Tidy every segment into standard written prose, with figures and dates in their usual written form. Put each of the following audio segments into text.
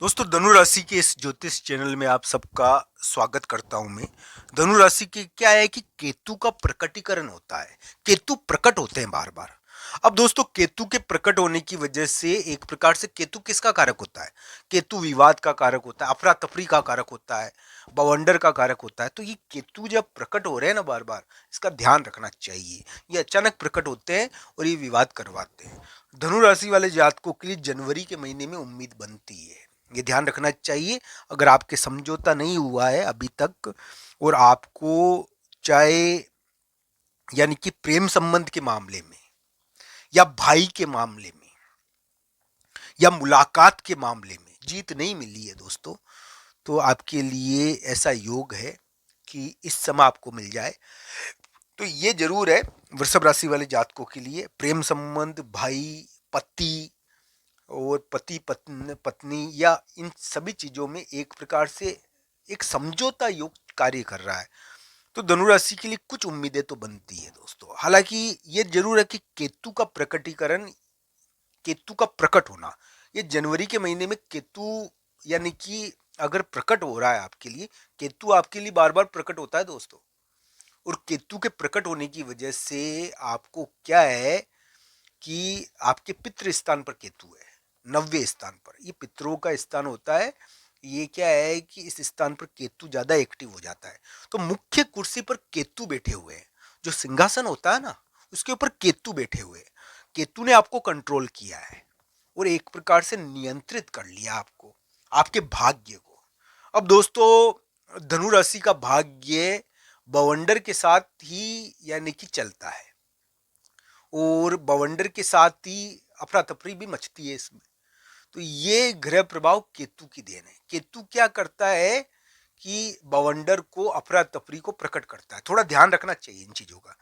दोस्तों धनु राशि के इस ज्योतिष चैनल में आप सबका स्वागत करता हूं मैं। धनु राशि की क्या है कि केतु का प्रकटीकरण होता है। केतु प्रकट होते हैं बार बार। अब दोस्तों केतु के प्रकट होने की वजह से एक प्रकार से केतु किसका कारक होता है? केतु विवाद का कारक होता है, अफरा तफरी का कारक होता है, बवंडर का कारक होता है। तो ये केतु जब प्रकट हो रहे हैं ना बार बार, इसका ध्यान रखना चाहिए। ये अचानक प्रकट होते हैं और ये विवाद करवाते हैं। धनु राशि वाले जातकों के लिए जनवरी के महीने में उम्मीद बनती है, ये ध्यान रखना चाहिए। अगर आपके समझौता नहीं हुआ है अभी तक और आपको चाहे यानी कि प्रेम संबंध के मामले में या भाई के मामले में या मुलाकात के मामले में जीत नहीं मिली है दोस्तों, तो आपके लिए ऐसा योग है कि इस समय आपको मिल जाए। तो ये जरूर है वृषभ राशि वाले जातकों के लिए प्रेम संबंध, भाई, पति और पति पत्नी या इन सभी चीजों में एक प्रकार से एक समझौता योग कार्य कर रहा है। तो धनुराशि के लिए कुछ उम्मीदें तो बनती है दोस्तों। हालांकि ये जरूर है कि केतु का प्रकटीकरण, केतु का प्रकट होना, ये जनवरी के महीने में केतु यानी कि अगर प्रकट हो रहा है आपके लिए, केतु आपके लिए बार बार प्रकट होता है दोस्तों। और केतु के प्रकट होने की वजह से आपको क्या है कि आपके पितृ स्थान पर केतु है, 90वें स्थान पर। ये पितरों का स्थान होता है। ये क्या है कि इस स्थान पर केतु ज्यादा एक्टिव हो जाता है। तो मुख्य कुर्सी पर केतु बैठे हुए हैं, जो सिंहासन होता है ना, उसके ऊपर केतु बैठे हुए हैं। केतु ने आपको कंट्रोल किया है और एक प्रकार से नियंत्रित कर लिया आपको, आपके भाग्य को। अब दोस्तों धनु राशि का भाग्य बवंडर के साथ ही यानी कि चलता है और बवंडर के साथ ही अफरा तफरी भी मचती है इसमें। तो ये ग्रह प्रभाव केतु की देन है। केतु क्या करता है कि बवंडर को, अफरा तफरी को प्रकट करता है। थोड़ा ध्यान रखना चाहिए इन चीजों का।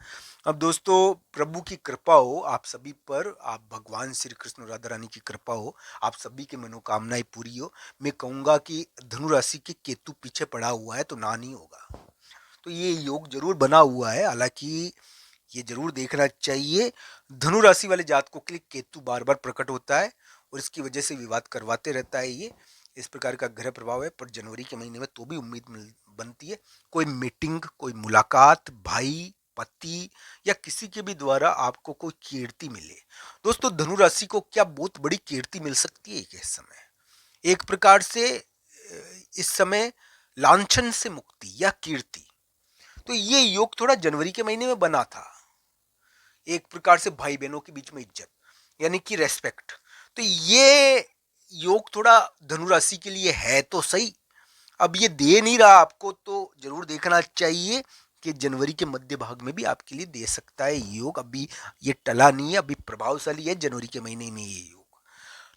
अब दोस्तों प्रभु की कृपा हो आप सभी पर, आप भगवान श्री कृष्ण राधा रानी की कृपा हो, आप सभी की मनोकामनाएं पूरी हो। मैं कहूंगा कि धनु राशि के केतु पीछे पड़ा हुआ है तो ना नहीं होगा। तो ये योग जरूर बना हुआ है। हालांकि ये जरूर देखना चाहिए, धनु राशि वाले जातकों के लिए केतु बार बार प्रकट होता है और इसकी वजह से विवाद करवाते रहता है। ये इस प्रकार का ग्रह प्रभाव है। पर जनवरी के महीने में तो भी उम्मीद बनती है, कोई मीटिंग, कोई मुलाकात, भाई, पति या किसी के भी द्वारा आपको कोई कीर्ति मिले। दोस्तों धनु राशि को क्या बहुत बड़ी कीर्ति मिल सकती है इस समय? एक प्रकार से इस समय लांछन से मुक्ति या कीर्ति। तो ये योग थोड़ा जनवरी के महीने में बना था। एक प्रकार से भाई बहनों के बीच में इज्जत यानी कि रेस्पेक्ट। तो ये योग थोड़ा धनु राशि के लिए है तो सही। अब ये दे नहीं रहा आपको तो जरूर देखना चाहिए कि जनवरी के मध्य भाग में भी आपके लिए दे सकता है योग। अभी ये टला नहीं है, अभी प्रभावशाली है जनवरी के महीने में ये योग।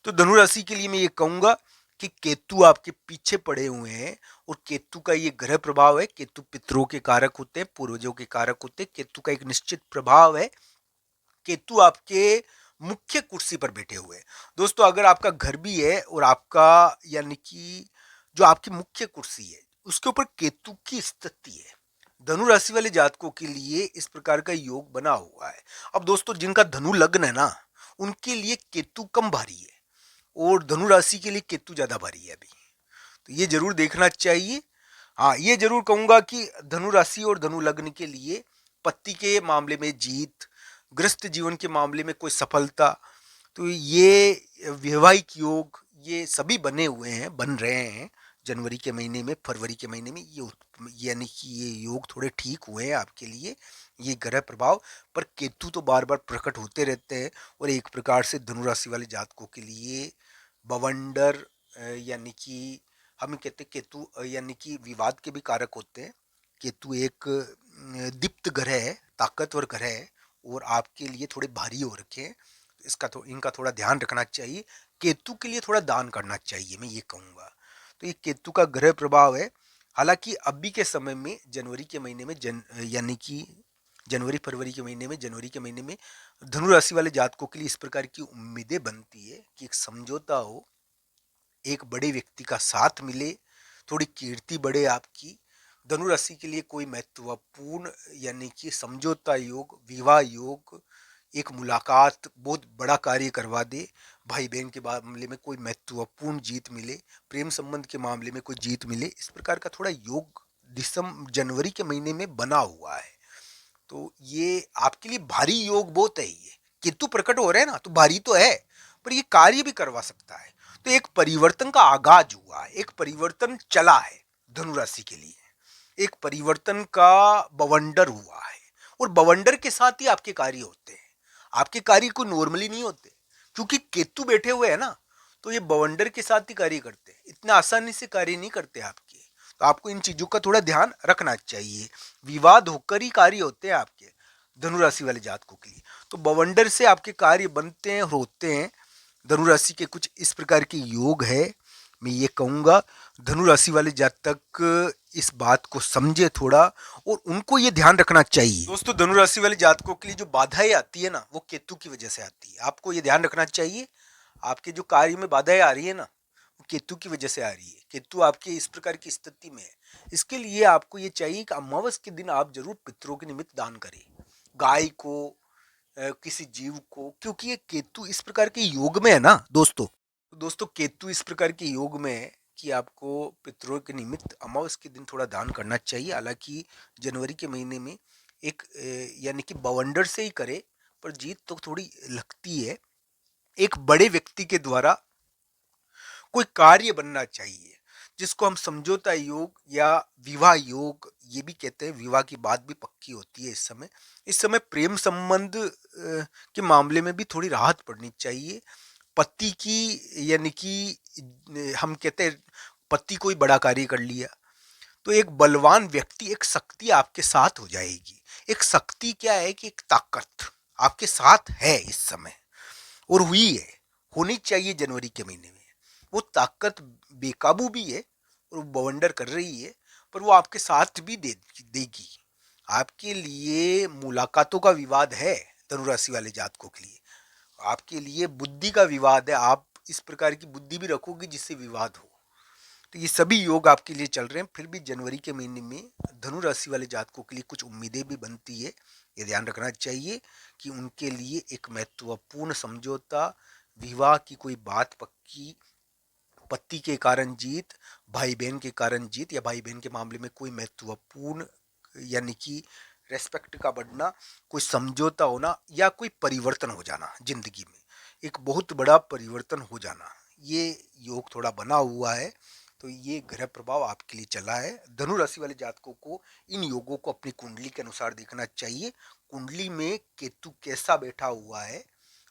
तो धनु राशि के लिए मैं ये कहूंगा कि केतु आपके पीछे पड़े हुए हैं और केतु का ये ग्रह प्रभाव है। केतु पितरों के कारक होते हैं, पूर्वजों के कारक होते हैं। केतु का एक निश्चित प्रभाव है। केतु आपके मुख्य कुर्सी पर बैठे हुए हैं। दोस्तों अगर आपका घर भी है और आपका यानी कि जो आपकी मुख्य कुर्सी है उसके ऊपर केतु की स्थिति है, धनु राशि वाले जातकों के लिए इस प्रकार का योग बना हुआ है। अब दोस्तों जिनका धनु लग्न है ना, उनके लिए केतु कम भारी है और धनु राशि के लिए केतु ज्यादा भारी है अभी। तो ये जरूर देखना चाहिए। हाँ ये जरूर कहूंगा कि धनु राशि और धनु लग्न के लिए पति के मामले में जीत, ग्रस्त जीवन के मामले में कोई सफलता, तो ये वैवाहिक योग ये सभी बने हुए हैं, बन रहे हैं जनवरी के महीने में, फरवरी के महीने में। ये यानी कि ये योग थोड़े ठीक हुए हैं आपके लिए, ये ग्रह प्रभाव। पर केतु तो बार बार प्रकट होते रहते हैं और एक प्रकार से धनु राशि वाले जातकों के लिए बवंडर यानी कि हम कहते हैं केतु यानी कि विवाद के भी कारक होते हैं। केतु एक दीप्त ग्रह है, ताकतवर ग्रह है और आपके लिए थोड़े भारी हो रखे हैं। इसका इनका थोड़ा ध्यान रखना चाहिए। केतु के लिए थोड़ा दान करना चाहिए मैं ये कहूँगा। तो ये केतु का ग्रह प्रभाव है। हालांकि अभी के समय में जनवरी के महीने में यानी कि जनवरी फरवरी के महीने में, जनवरी के महीने में धनु राशि वाले जातकों के लिए इस प्रकार की उम्मीदें बनती है कि एक समझौता हो, एक बड़े व्यक्ति का साथ मिले, थोड़ी कीर्ति बढ़े आपकी। धनु राशि के लिए कोई महत्वपूर्ण यानी कि समझौता योग, विवाह योग एक मुलाकात बहुत बड़ा कार्य करवा दे, भाई बहन के मामले में कोई महत्वपूर्ण जीत मिले, प्रेम संबंध के मामले में कोई जीत मिले, इस प्रकार का थोड़ा योग दिसंबर जनवरी के महीने में बना हुआ है। तो ये आपके लिए भारी योग बहुत है। ये केतु प्रकट हो रहे हैं ना, तो भारी तो है, पर ये कार्य भी करवा सकता है। तो एक परिवर्तन का आगाज हुआ है, एक परिवर्तन चला है धनु राशि के लिए, एक परिवर्तन का बवंडर हुआ है। और बवंडर के साथ ही आपके कार्य होते हैं। आपके कार्य को नॉर्मली नहीं होते, क्योंकि केतु बैठे हुए हैं ना, तो ये बवंडर के साथ ही कार्य करते हैं, इतना आसानी से कार्य नहीं करते आपके। तो आपको इन चीजों का थोड़ा ध्यान रखना चाहिए। विवाद होकर ही कार्य होते हैं आपके धनु राशि वाले जातकों के लिए। तो बवंडर से आपके कार्य बनते हैं और होते हैं। धनु राशि के कुछ इस प्रकार के योग है। मैं ये कहूँगा धनु राशि वाले जातक इस बात को समझे थोड़ा, और उनको ये ध्यान रखना चाहिए। दोस्तों, धनु राशि वाले जातकों के लिए जो बाधाएं आती है ना, वो केतु की वजह से आती है। आपको ये ध्यान रखना चाहिए, आपके जो कार्य में बाधाएं आ रही है ना, वो केतु की वजह से आ रही है। केतु आपके इस प्रकार की स्थिति में है। इसके लिए आपको ये चाहिए कि अमावस के दिन आप जरूर पितरों के निमित्त दान करें, गाय को, किसी जीव को, क्योंकि ये केतु इस प्रकार के योग में है ना दोस्तों। तो दोस्तों, केतु इस प्रकार के योग में है कि आपको पितरों के निमित्त अमावस के दिन थोड़ा दान करना चाहिए। हालांकि जनवरी के महीने में एक यानी कि बवंडर से ही करे, पर जीत तो थोड़ी लगती है। एक बड़े व्यक्ति के द्वारा कोई कार्य बनना चाहिए, जिसको हम समझौता योग या विवाह योग ये भी कहते हैं। विवाह की बात भी पक्की होती है इस समय प्रेम संबंध के मामले में भी थोड़ी राहत पड़नी चाहिए। पति की यानी कि हम कहते हैं पति कोई बड़ा कार्य कर लिया, तो एक बलवान व्यक्ति, एक शक्ति आपके साथ हो जाएगी। एक शक्ति क्या है कि एक ताकत आपके साथ है इस समय, और हुई है, होनी चाहिए जनवरी के महीने में। वो ताकत बेकाबू भी है और वो बवंडर कर रही है, पर वो आपके साथ भी देगी। आपके लिए मुलाकातों का विवाद है धनु राशि वाले जातकों के लिए। आपके लिए बुद्धि का विवाद है, आप इस प्रकार की बुद्धि भी रखोगे जिससे विवाद हो। तो ये सभी योग आपके लिए चल रहे हैं। फिर भी जनवरी के महीने में धनु राशि वाले जातकों के लिए कुछ उम्मीदें भी बनती है। ये ध्यान रखना चाहिए कि उनके लिए एक महत्वपूर्ण समझौता, विवाह की कोई बात पक्की, पति के कारण जीत, भाई बहन के कारण जीत, या भाई बहन के मामले में कोई महत्वपूर्ण यानी कि रेस्पेक्ट का बढ़ना, कोई समझौता होना, या कोई परिवर्तन हो जाना जिंदगी में, एक बहुत बड़ा परिवर्तन हो जाना, ये योग थोड़ा बना हुआ है। तो ये ग्रह प्रभाव आपके लिए चला है। धनु राशि वाले जातकों को इन योगों को अपनी कुंडली के अनुसार देखना चाहिए। कुंडली में केतु कैसा बैठा हुआ है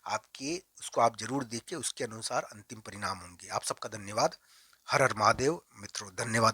आपके, उसको आप जरूर देखिए, उसके अनुसार अंतिम परिणाम होंगे। आप सबका धन्यवाद। हर हर महादेव मित्रों, धन्यवाद।